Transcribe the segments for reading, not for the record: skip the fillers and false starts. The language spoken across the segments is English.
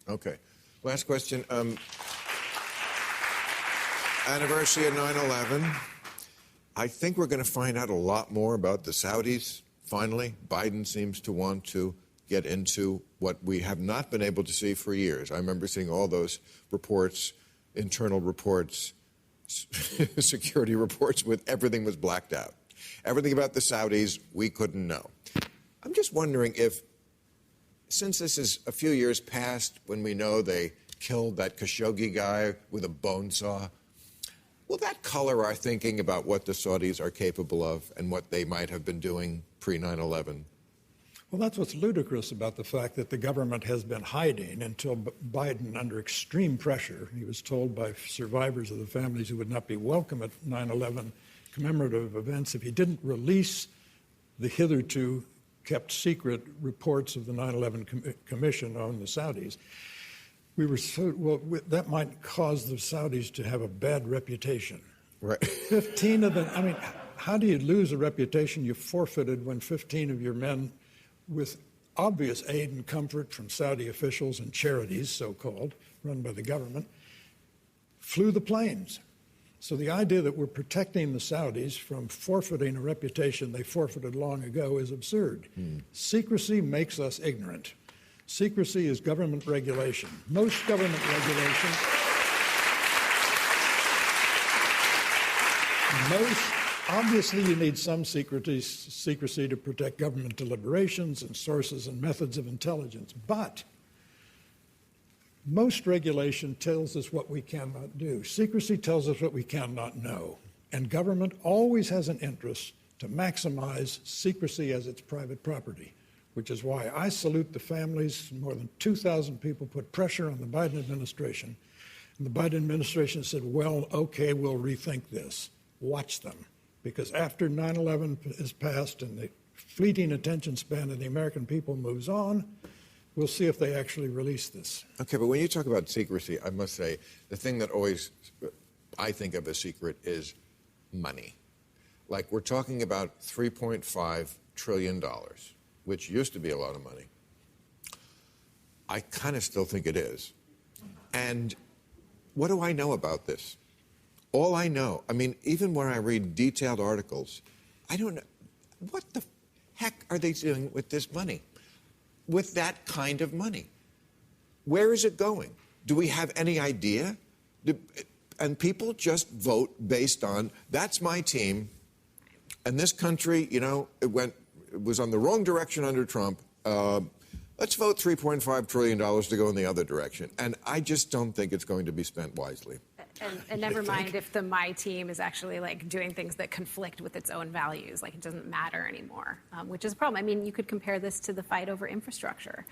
Okay. Last question. Anniversary of 9/11. I think we're going to find out a lot more about the Saudis, finally. Biden seems to want to get into what we have not been able to see for years. I remember seeing all those reports, internal reports, security reports, with everything was blacked out. Everything about the Saudis, we couldn't know. I'm just wondering if, since this is a few years past when we know they killed that Khashoggi guy with a bone saw, will that color our thinking about what the Saudis are capable of and what they might have been doing pre-9/11? Well, that's what's ludicrous about the fact that the government has been hiding until Biden, under extreme pressure, he was told by survivors of the families who would not be welcome at 9/11 commemorative events if he didn't release the hitherto kept secret reports of the 9/11 Commission on the Saudis. We were that might cause the Saudis to have a bad reputation. Right. 15 of them, I mean, how do you lose a reputation you forfeited when 15 of your men, with obvious aid and comfort from Saudi officials and charities, so-called, run by the government, flew the planes? So the idea that we're protecting the Saudis from forfeiting a reputation they forfeited long ago is absurd. Secrecy makes us ignorant. Secrecy is government regulation. Most government regulation, obviously you need some secrecy to protect government deliberations and sources and methods of intelligence, but most regulation tells us what we cannot do. Secrecy tells us what we cannot know. And government always has an interest to maximize secrecy as its private property, which is why I salute the families. More than 2,000 people put pressure on the Biden administration. And the Biden administration said, well, okay, we'll rethink this. Watch them. Because after 9/11 is passed and the fleeting attention span of the American people moves on, we'll see if they actually release this. Okay, but when you talk about secrecy, I must say, the thing that always I think of as secret is money. Like, we're talking about $3.5 trillion, which used to be a lot of money. I kind of still think it is. And what do I know about this? All I know, I mean, even when I read detailed articles, I don't know, what the heck are they doing with this money? With that kind of money? Where is it going? Do we have any idea? And people just vote based on, that's my team, and this country, you know, it was on the wrong direction under Trump. Let's vote $3.5 trillion to go in the other direction. And I just don't think it's going to be spent wisely. And never mind if the my team is actually like doing things that conflict with its own values, like it doesn't matter anymore, which is a problem. I mean, you could compare this to the fight over infrastructure.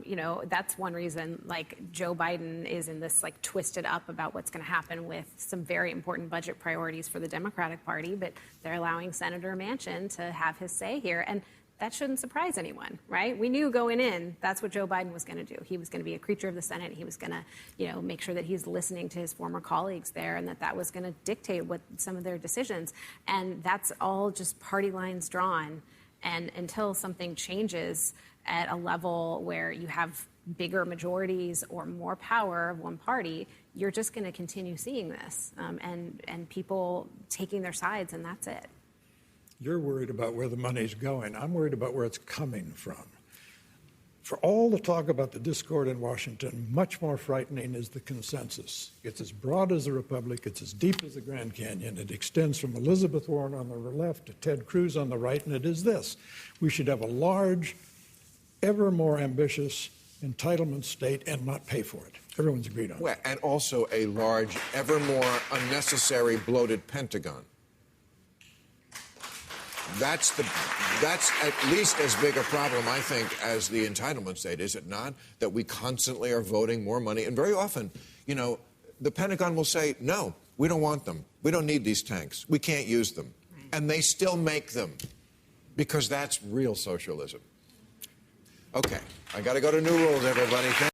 You know, that's one reason, like, Joe Biden is in this, like, twisted up about what's going to happen with some very important budget priorities for the Democratic Party, but they're allowing Senator Manchin to have his say here. And that shouldn't surprise anyone, right? We knew going in that's what Joe Biden was going to do. He was going to be a creature of the Senate. He was going to, you know, make sure that he's listening to his former colleagues there, and that was going to dictate what some of their decisions. And that's all just party lines drawn. And until something changes at a level where you have bigger majorities or more power of one party, you're just going to continue seeing this and people taking their sides, and that's it. You're worried about where the money's going. I'm worried about where it's coming from. For all the talk about the discord in Washington, much more frightening is the consensus. It's as broad as the Republic. It's as deep as the Grand Canyon. It extends from Elizabeth Warren on the left to Ted Cruz on the right, and it is this. We should have a large, ever more ambitious entitlement state and not pay for it. Everyone's agreed on that. And also a large, ever more unnecessary, bloated Pentagon. That's at least as big a problem, I think, as the entitlement state, is it not? That we constantly are voting more money. And very often, you know, the Pentagon will say, no, we don't want them. We don't need these tanks. We can't use them. Right. And they still make them because that's real socialism. Okay, I got to go to New Rules, everybody.